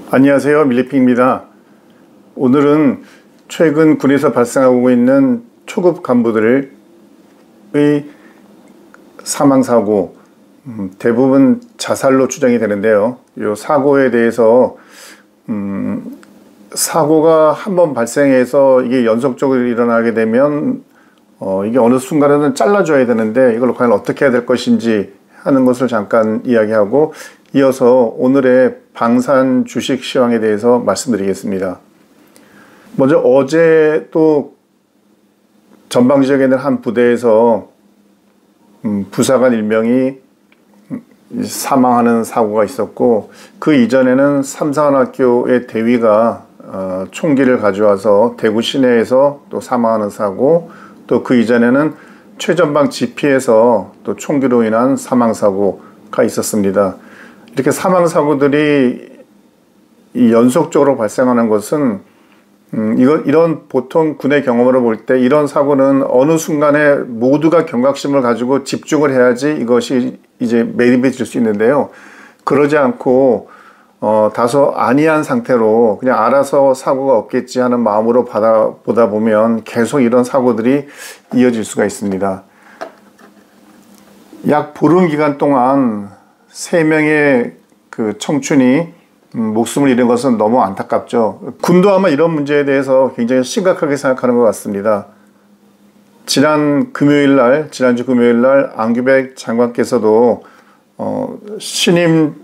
안녕하세요, 밀리핑입니다. 오늘은 최근 군에서 발생하고 있는 초급 간부들의 사망사고, 대부분 자살로 추정이 되는데요. 이 사고에 대해서 사고가 한번 발생해서 이게 연속적으로 일어나게 되면 이게 어느 순간에는 잘라줘야 되는데 이걸 과연 어떻게 해야 될 것인지 하는 것을 잠깐 이야기하고, 이어서 오늘의 방산 주식 시황에 대해서 말씀드리겠습니다. 먼저 어제 또 전방 지역에 있는 한 부대에서 부사관 1명이 사망하는 사고가 있었고, 그 이전에는 삼사관학교의 대위가 총기를 가져와서 대구 시내에서 또 사망하는 사고, 또 그 이전에는 최전방 GP에서 또 총기로 인한 사망사고가 있었습니다. 이렇게 사망사고들이 연속적으로 발생하는 것은 이런 보통 군의 경험으로 볼 때 이런 사고는 어느 순간에 모두가 경각심을 가지고 집중을 해야지 이것이 이제 매립이 될 수 있는데요. 그러지 않고 다소 안이한 상태로 그냥 알아서 사고가 없겠지 하는 마음으로 보다 보면 계속 이런 사고들이 이어질 수가 있습니다. 약 보름 기간 동안 3명의 그 청춘이 목숨을 잃은 것은 너무 안타깝죠. 군도 아마 이런 문제에 대해서 굉장히 심각하게 생각하는 것 같습니다. 지난주 금요일 날 안규백 장관께서도 신임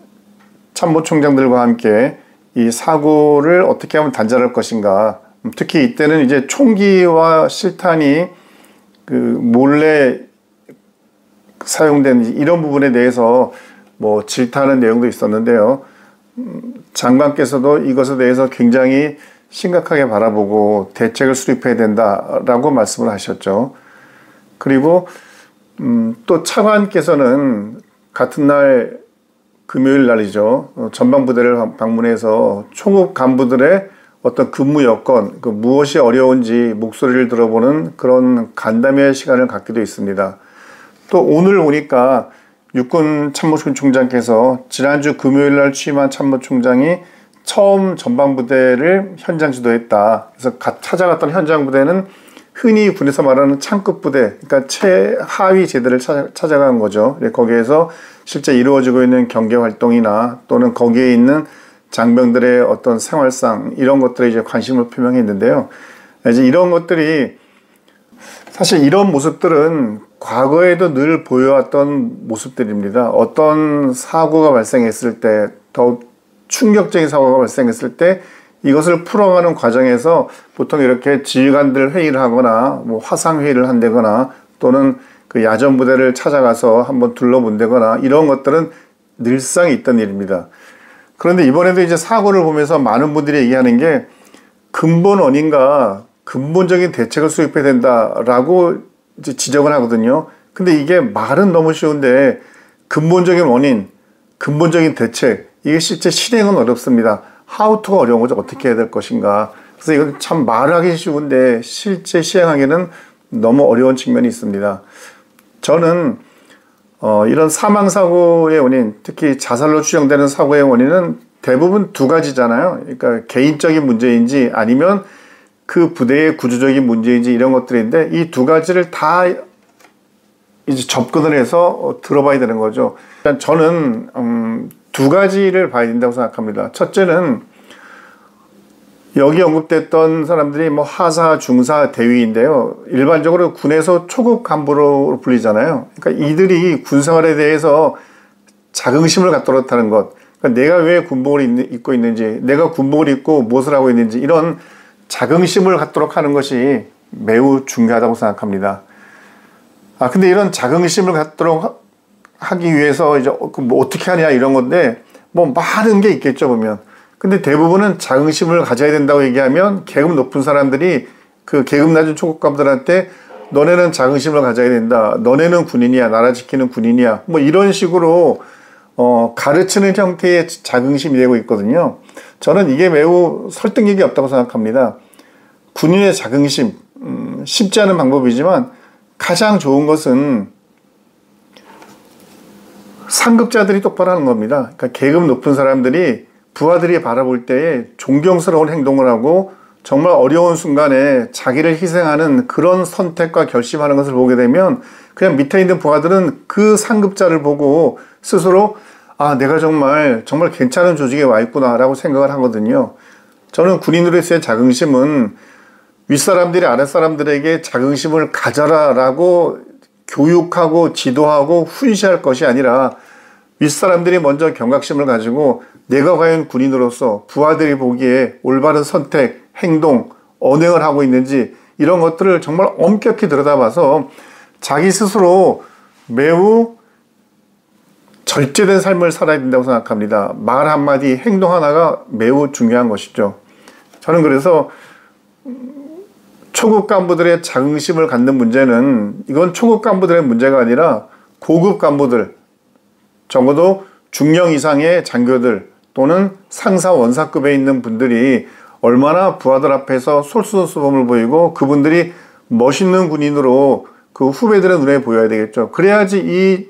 참모총장들과 함께 이 사고를 어떻게 하면 단절할 것인가, 특히 이때는 이제 총기와 실탄이 그 몰래 사용된 이런 부분에 대해서 뭐 질타하는 내용도 있었는데요. 장관께서도 이것에 대해서 굉장히 심각하게 바라보고 대책을 수립해야 된다라고 말씀을 하셨죠. 그리고 또 차관께서는 같은 날 금요일 날이죠. 전방부대를 방문해서 초급 간부들의 어떤 근무 여건, 무엇이 어려운지 목소리를 들어보는 그런 간담회 시간을 갖기도 했습니다. 또 오늘 보니까 육군 참모총장께서 지난주 금요일 날 취임한 참모총장이 처음 전방부대를 현장 지도했다. 그래서 찾아갔던 현장 부대는 흔히 군에서 말하는 창급 부대, 그러니까 최하위 제대를 찾아간 거죠. 거기에서 실제 이루어지고 있는 경계 활동이나 또는 거기에 있는 장병들의 어떤 생활상 이런 것들에 이제 관심을 표명했는데요. 이제 이런 것들이 사실 이런 모습들은 과거에도 늘 보여왔던 모습들입니다. 어떤 사고가 발생했을 때, 더 충격적인 사고가 발생했을 때 이것을 풀어가는 과정에서 보통 이렇게 지휘관들 회의를 하거나 뭐 화상회의를 한다거나 또는 그 야전부대를 찾아가서 한번 둘러본다거나 이런 것들은 늘상 있던 일입니다. 그런데 이번에도 이제 사고를 보면서 많은 분들이 얘기하는 게 근본 원인과 근본적인 대책을 수립해야 된다라고 이제 지적을 하거든요. 근데 이게 말은 너무 쉬운데 근본적인 원인, 근본적인 대책, 이게 실제 실행은 어렵습니다. 하우투가 어려운 거죠. 어떻게 해야 될 것인가. 그래서 이건 참 말하기 쉬운데 실제 시행하기는 너무 어려운 측면이 있습니다. 저는 이런 사망사고의 원인, 특히 자살로 추정되는 사고의 원인은 대부분 두 가지잖아요. 그러니까 개인적인 문제인지 아니면 그 부대의 구조적인 문제인지 이런 것들인데 이 두 가지를 다 이제 접근을 해서 들어봐야 되는 거죠. 일단 저는 두 가지를 봐야 된다고 생각합니다. 첫째는 여기 언급됐던 사람들이 뭐 하사, 중사, 대위인데요. 일반적으로 군에서 초급 간부로 불리잖아요. 그러니까 이들이 군생활에 대해서 자긍심을 갖도록 하는 것, 그러니까 내가 왜 군복을 입고 있는지, 내가 군복을 입고 무엇을 하고 있는지 이런 자긍심을 갖도록 하는 것이 매우 중요하다고 생각합니다. 근데 이런 자긍심을 갖도록 하기 위해서 이제 뭐 어떻게 하냐 이런 건데 뭐 많은 게 있겠죠 보면. 근데 대부분은 자긍심을 가져야 된다고 얘기하면 계급 높은 사람들이 그 계급 낮은 초급관들한테 너네는 자긍심을 가져야 된다. 너네는 군인이야. 나라 지키는 군인이야. 뭐 이런 식으로 가르치는 형태의 자긍심이 되고 있거든요. 저는 이게 매우 설득력이 없다고 생각합니다. 군인의 자긍심, 쉽지 않은 방법이지만 가장 좋은 것은 상급자들이 똑바로 하는 겁니다. 그러니까 계급 높은 사람들이 부하들이 바라볼 때에 존경스러운 행동을 하고 정말 어려운 순간에 자기를 희생하는 그런 선택과 결심하는 것을 보게 되면 그냥 밑에 있는 부하들은 그 상급자를 보고 스스로 아, 내가 정말 괜찮은 조직에 와 있구나 라고 생각을 하거든요. 저는 군인으로서의 자긍심은 윗사람들이 아랫사람들에게 자긍심을 가져라 라고 교육하고 지도하고 훈시할 것이 아니라 윗사람들이 먼저 경각심을 가지고 내가 과연 군인으로서 부하들이 보기에 올바른 선택, 행동, 언행을 하고 있는지 이런 것들을 정말 엄격히 들여다봐서 자기 스스로 매우 절제된 삶을 살아야 된다고 생각합니다. 말 한마디, 행동 하나가 매우 중요한 것이죠. 저는 그래서 초급 간부들의 자긍심을 갖는 문제는 이건 초급 간부들의 문제가 아니라 고급 간부들, 적어도 중령 이상의 장교들 또는 상사 원사급에 있는 분들이 얼마나 부하들 앞에서 솔선수범을 보이고 그분들이 멋있는 군인으로 그 후배들의 눈에 보여야 되겠죠. 그래야지 이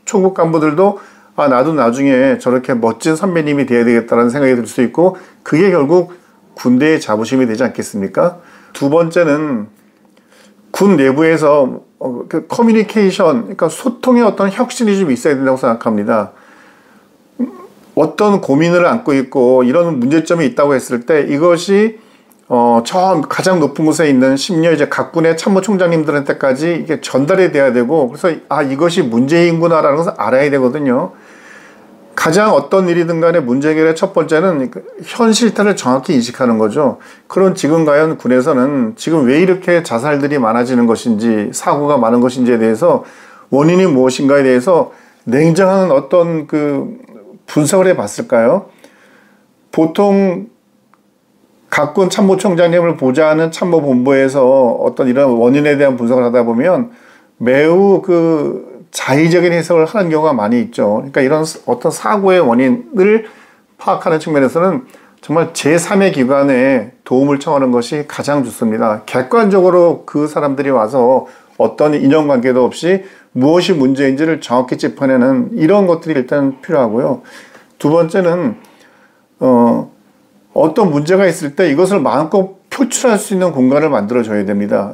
초급 간부들도 아, 나도 나중에 저렇게 멋진 선배님이 돼야 되겠다는 생각이 들 수 있고 그게 결국 군대의 자부심이 되지 않겠습니까? 두 번째는 군 내부에서 그 커뮤니케이션, 그러니까 소통의 어떤 혁신이 좀 있어야 된다고 생각합니다. 어떤 고민을 안고 있고 이런 문제점이 있다고 했을 때 이것이 처음 가장 높은 곳에 있는 심지어 이제 각 군의 참모총장님들한테까지 이게 전달이 돼야 되고 그래서 아, 이것이 문제인구나라는 것을 알아야 되거든요. 가장 어떤 일이든 간에 문제 해결의 첫 번째는 현 실태를 정확히 인식하는 거죠. 그런 지금 과연 군에서는 지금 왜 이렇게 자살들이 많아지는 것인지 사고가 많은 것인지에 대해서 원인이 무엇인가에 대해서 냉정한 어떤 그 분석을 해봤을까요? 보통 각군 참모총장님을 보좌하는 참모본부에서 어떤 이런 원인에 대한 분석을 하다 보면 매우 그 자의적인 해석을 하는 경우가 많이 있죠. 그러니까 이런 어떤 사고의 원인을 파악하는 측면에서는 정말 제3의 기관에 도움을 청하는 것이 가장 좋습니다. 객관적으로 그 사람들이 와서 어떤 인연관계도 없이 무엇이 문제인지를 정확히 짚어내는 이런 것들이 일단 필요하고요. 두 번째는 어떤 문제가 있을 때 이것을 마음껏 표출할 수 있는 공간을 만들어줘야 됩니다.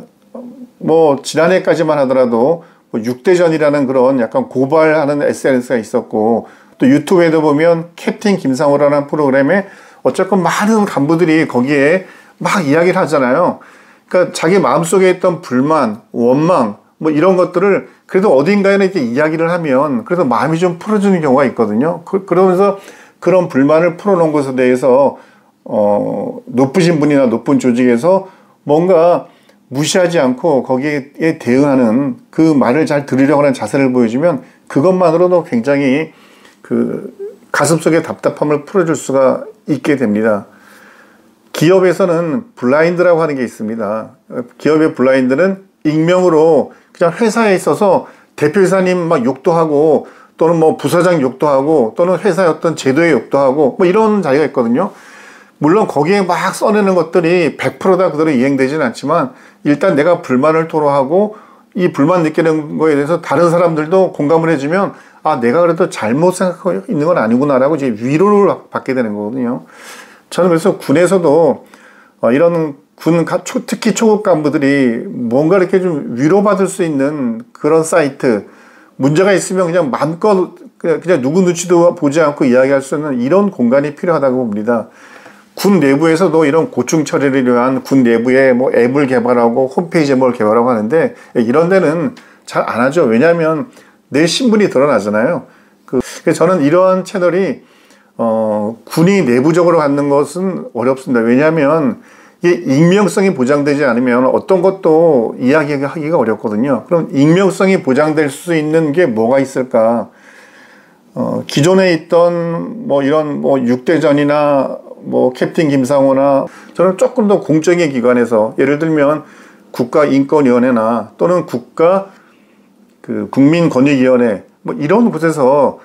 뭐 지난해까지만 하더라도 6대전이라는 그런 약간 고발하는 SNS가 있었고 또 유튜브에도 보면 캡틴 김상호라는 프로그램에 어쨌건 많은 간부들이 거기에 막 이야기를 하잖아요. 그러니까 자기 마음속에 있던 불만, 원망 뭐 이런 것들을 그래도 어딘가에 이렇게 이야기를 하면 그래도 마음이 좀 풀어지는 경우가 있거든요. 그러면서 그런 불만을 풀어놓은 것에 대해서 높으신 분이나 높은 조직에서 뭔가 무시하지 않고 거기에 대응하는 그 말을 잘 들으려고 하는 자세를 보여주면 그것만으로도 굉장히 그 가슴속의 답답함을 풀어줄 수가 있게 됩니다. 기업에서는 블라인드라고 하는 게 있습니다. 기업의 블라인드는 익명으로 그냥 회사에 있어서 대표이사님 막 욕도 하고 또는 뭐 부사장 욕도 하고 또는 회사의 어떤 제도의 욕도 하고 뭐 이런 자리가 있거든요. 물론 거기에 막 써내는 것들이 100%다 그대로 이행되지는 않지만 일단 내가 불만을 토로하고 이 불만 느끼는 거에 대해서 다른 사람들도 공감을 해주면 아, 내가 그래도 잘못 생각하고 있는 건 아니구나라고 이제 위로를 받게 되는 거거든요. 저는 그래서 군에서도 이런 군 특히 초급 간부들이 뭔가 이렇게 좀 위로받을 수 있는 그런 사이트, 문제가 있으면 그냥 마음껏 그냥 누구 눈치도 보지 않고 이야기할 수 있는 이런 공간이 필요하다고 봅니다. 군 내부에서도 이런 고충 처리를 위한 군 내부에 뭐 앱을 개발하고 홈페이지에 뭘 개발하고 하는데 이런 데는 잘 안 하죠. 왜냐하면 내 신분이 드러나잖아요. 그래서 저는 이러한 채널이 군이 내부적으로 갖는 것은 어렵습니다. 왜냐하면 이게 익명성이 보장되지 않으면 어떤 것도 이야기하기가 어렵거든요. 그럼 익명성이 보장될 수 있는 게 뭐가 있을까? 기존에 있던 뭐 이런 뭐 6대전이나 뭐 캡틴 김상호나 저는 조금 더 공적인 기관에서 예를 들면 국가인권위원회나 또는 국민권익위원회 뭐 이런 곳에서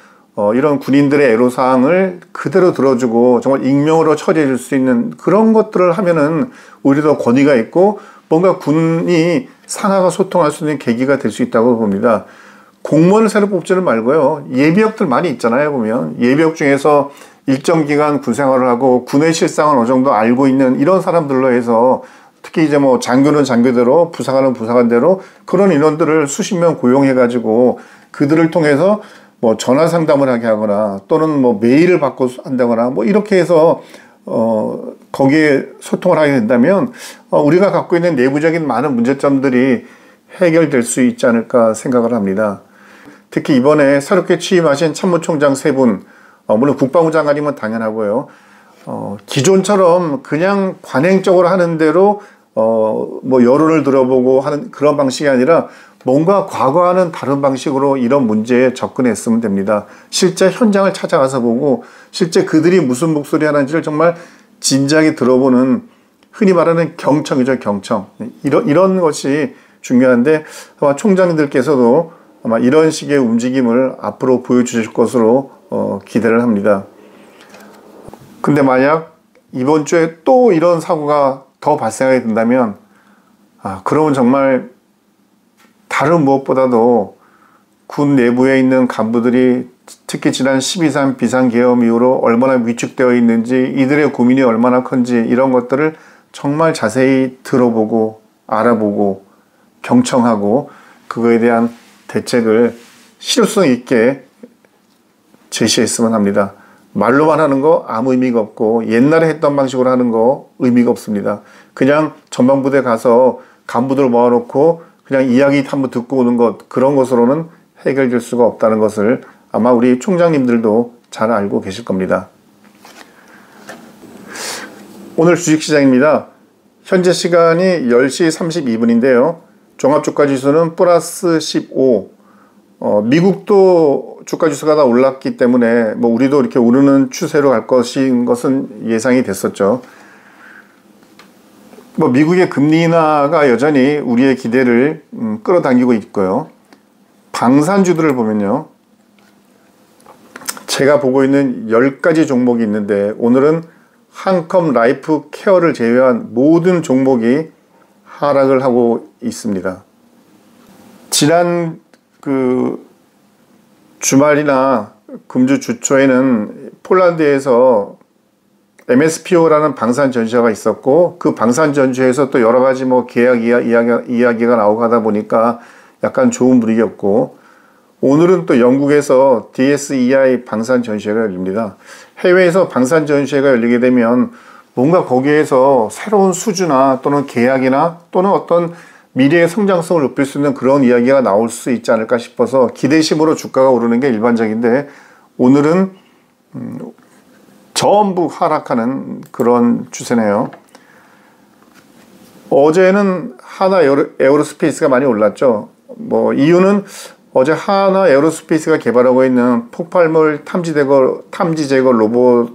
이런 군인들의 애로사항을 그대로 들어주고 정말 익명으로 처리해 줄 수 있는 그런 것들을 하면은 오히려 더 권위가 있고 뭔가 군이 상하가 소통할 수 있는 계기가 될 수 있다고 봅니다. 공무원을 새로 뽑지는 말고요. 예비역들 많이 있잖아요. 보면 예비역 중에서 일정 기간 군 생활을 하고 군의 실상을 어느 정도 알고 있는 이런 사람들로 해서 특히 이제 뭐 장교는 장교대로 부사관은 부사관대로 그런 인원들을 수십 명 고용해가지고 그들을 통해서 뭐 전화 상담을 하게 하거나 또는 뭐 메일을 받고 한다거나 뭐 이렇게 해서 거기에 소통을 하게 된다면 우리가 갖고 있는 내부적인 많은 문제점들이 해결될 수 있지 않을까 생각을 합니다. 특히 이번에 새롭게 취임하신 참모총장 세 분, 물론 국방부 장관이면 당연하고요. 기존처럼 그냥 관행적으로 하는 대로 뭐 여론을 들어보고 하는 그런 방식이 아니라 뭔가 과거와는 다른 방식으로 이런 문제에 접근했으면 됩니다. 실제 현장을 찾아가서 보고 실제 그들이 무슨 목소리 하는지를 정말 진지하게 들어보는 흔히 말하는 경청이죠, 경청. 이런 것이 중요한데 아마 총장님들께서도 아마 이런 식의 움직임을 앞으로 보여주실 것으로 기대를 합니다. 근데 만약 이번 주에 또 이런 사고가 더 발생하게 된다면 그러면 정말 다른 무엇보다도 군 내부에 있는 간부들이 특히 지난 12.3 비상계엄 이후로 얼마나 위축되어 있는지 이들의 고민이 얼마나 큰지 이런 것들을 정말 자세히 들어보고 알아보고 경청하고 그거에 대한 대책을 실효성 있게 제시했으면 합니다. 말로만 하는 거 아무 의미가 없고 옛날에 했던 방식으로 하는 거 의미가 없습니다. 그냥 전방부대 가서 간부들 모아놓고 그냥 이야기 한번 듣고 오는 것 그런 것으로는 해결될 수가 없다는 것을 아마 우리 총장님들도 잘 알고 계실 겁니다. 오늘 주식시장입니다. 현재 시간이 10시 32분인데요. 종합주가지수는 플러스 15. 미국도 주가지수가 다 올랐기 때문에 뭐 우리도 이렇게 오르는 추세로 갈 것은 예상이 됐었죠. 뭐 미국의 금리 인하가 여전히 우리의 기대를 끌어당기고 있고요. 방산주들을 보면요. 제가 보고 있는 10가지 종목이 있는데 오늘은 한컴 라이프 케어를 제외한 모든 종목이 하락을 하고 있습니다. 지난 주말이나 금주 주초에는 폴란드에서 MSPO라는 방산 전시회가 있었고 그 방산 전시회에서 또 여러 가지 뭐 계약 이야기가 나오고 하다 보니까 약간 좋은 분위기였고 오늘은 또 영국에서 DSEI 방산 전시회가 열립니다. 해외에서 방산 전시회가 열리게 되면 뭔가 거기에서 새로운 수주나 또는 계약이나 또는 어떤 미래의 성장성을 높일 수 있는 그런 이야기가 나올 수 있지 않을까 싶어서 기대심으로 주가가 오르는 게 일반적인데 오늘은 전부 하락하는 그런 추세네요. 어제는 하나 에어로스페이스가 많이 올랐죠. 뭐 이유는 어제 하나 에어로스페이스가 개발하고 있는 폭발물 탐지 제거 로봇이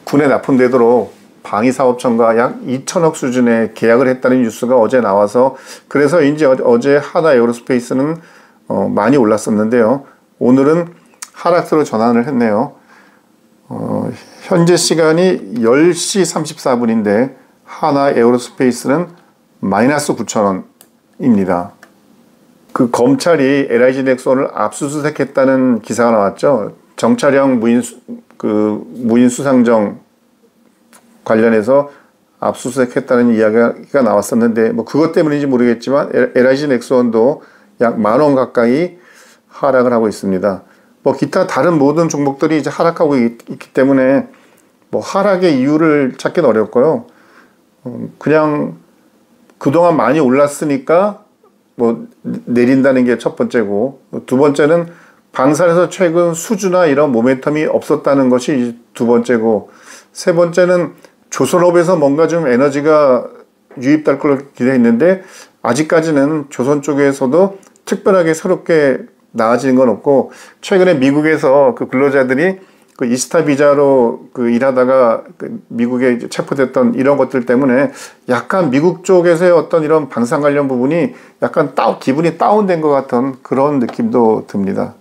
군에 납품되도록 방위사업청과 약 2천억 수준의 계약을 했다는 뉴스가 어제 나와서 그래서 이제 어제 하나 에어로스페이스는 많이 올랐었는데요. 오늘은 하락세로 전환을 했네요. 현재 시간이 10시 34분인데 하나 에어로스페이스는 마이너스 9,000원입니다. 그 검찰이 LIG 넥슨을 압수수색했다는 기사가 나왔죠. 정찰형 무인 수상정 관련해서 압수수색했다는 이야기가 나왔었는데 뭐 그것 때문인지 모르겠지만 LIG 넥슨도 약 10,000원 가까이 하락을 하고 있습니다. 뭐 기타 다른 모든 종목들이 이제 하락하고 있기 때문에 뭐 하락의 이유를 찾기는 어렵고요. 그냥 그동안 많이 올랐으니까 뭐 내린다는 게 첫 번째고 두 번째는 방산에서 최근 수주나 이런 모멘텀이 없었다는 것이 두 번째고 세 번째는 조선업에서 뭔가 좀 에너지가 유입될 걸로 기대했는데 아직까지는 조선 쪽에서도 특별하게 새롭게 나아지는 건 없고 최근에 미국에서 그 근로자들이 그 이스타 비자로 일하다가 미국에 체포됐던 이런 것들 때문에 약간 미국 쪽에서의 어떤 이런 방산 관련 부분이 약간 기분이 다운된 것 같은 그런 느낌도 듭니다.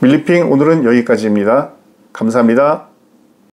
밀리핑 오늘은 여기까지입니다. 감사합니다.